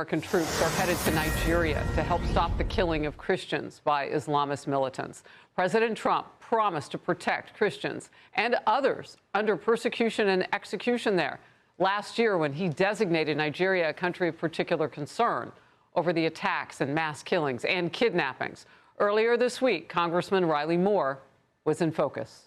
American troops are headed to Nigeria to help stop the killing of Christians by Islamist militants. President Trump promised to protect Christians and others under persecution and execution there last year when he designated Nigeria a country of particular concern over the attacks and mass killings and kidnappings. Earlier this week, Congressman Riley Moore was in focus.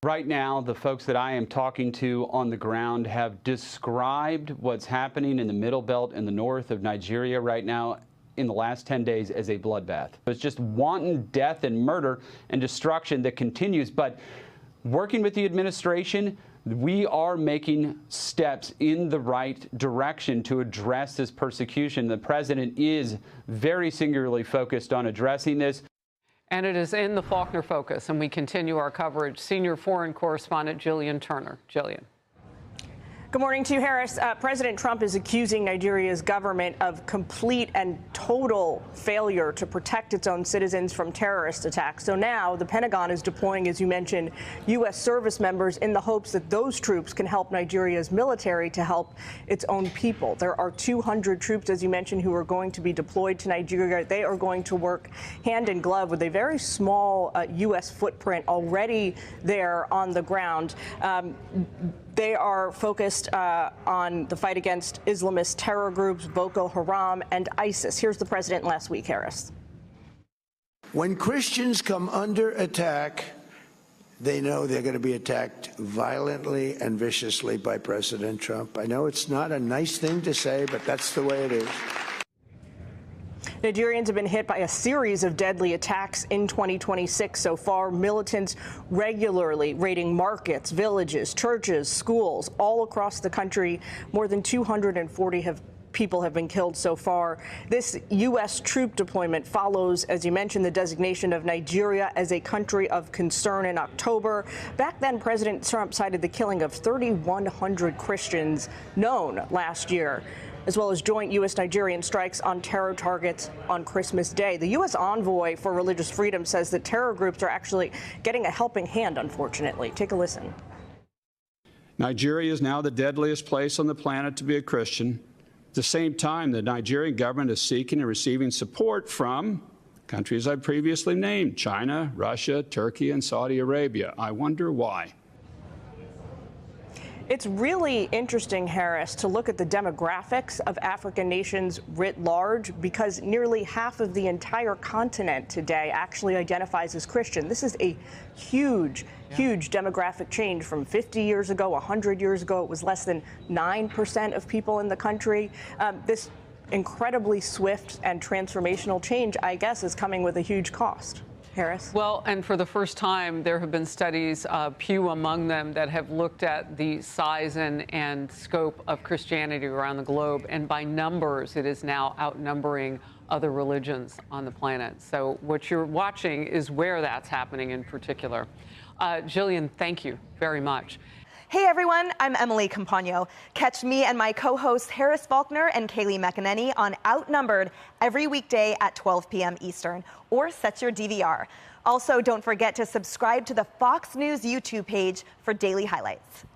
Right now, the folks that I am talking to on the ground have described what's happening in the Middle Belt in the north of Nigeria right now in the last 10 days as a bloodbath. It's just wanton death and murder and destruction that continues. But working with the administration, we are making steps in the right direction to address this persecution. The president is very singularly focused on addressing this. And it is in the Faulkner Focus, and we continue our coverage. Senior foreign correspondent Jillian Turner. Jillian. Good morning to you, Harris. President Trump is accusing Nigeria's government of complete and total failure to protect its own citizens from terrorist attacks. So now the Pentagon is deploying, as you mentioned, U.S. service members in the hopes that those troops can help Nigeria's military to help its own people. There are 200 troops, as you mentioned, who are going to be deployed to Nigeria. They are going to work hand in glove with a very small U.S. footprint already there on the ground. They are focused on the fight against Islamist terror groups, Boko Haram and ISIS. Here's the president last week, Harris. When Christians come under attack, they know they're going to be attacked violently and viciously by President Trump. I know it's not a nice thing to say, but that's the way it is. Nigerians have been hit by a series of deadly attacks in 2026 so far. Militants regularly raiding markets, villages, churches, schools all across the country. More than 240 people have been killed so far. This U.S. troop deployment follows, as you mentioned, the designation of Nigeria as a country of concern in October. Back then, President Trump cited the killing of 3,100 Christians known last year, as well as joint U.S.-Nigerian strikes on terror targets on Christmas Day. The U.S. envoy for religious freedom says that terror groups are actually getting a helping hand, unfortunately. Take a listen. Nigeria is now the deadliest place on the planet to be a Christian. At the same time, the Nigerian government is seeking and receiving support from countries I previously named: China, Russia, Turkey, and Saudi Arabia. I wonder why. It's really interesting, Harris, to look at the demographics of African nations writ large, because nearly half of the entire continent today actually identifies as Christian. This is a huge demographic change from 50 years ago. 100 years ago, it was less than 9% of people in the country. This incredibly swift and transformational change, I guess, is coming with a huge cost. Harris? Well, and for the first time, there have been studies, Pew among them, that have looked at the size and scope of Christianity around the globe. And by numbers, it is now outnumbering other religions on the planet. So what you're watching is where that's happening in particular. Jillian, thank you very much. Hey everyone, I'm Emily Campagno. Catch me and my co-hosts Harris Faulkner and Kaylee McEnany on Outnumbered every weekday at 12 p.m. Eastern, or set your DVR. Also, don't forget to subscribe to the Fox News YouTube page for daily highlights.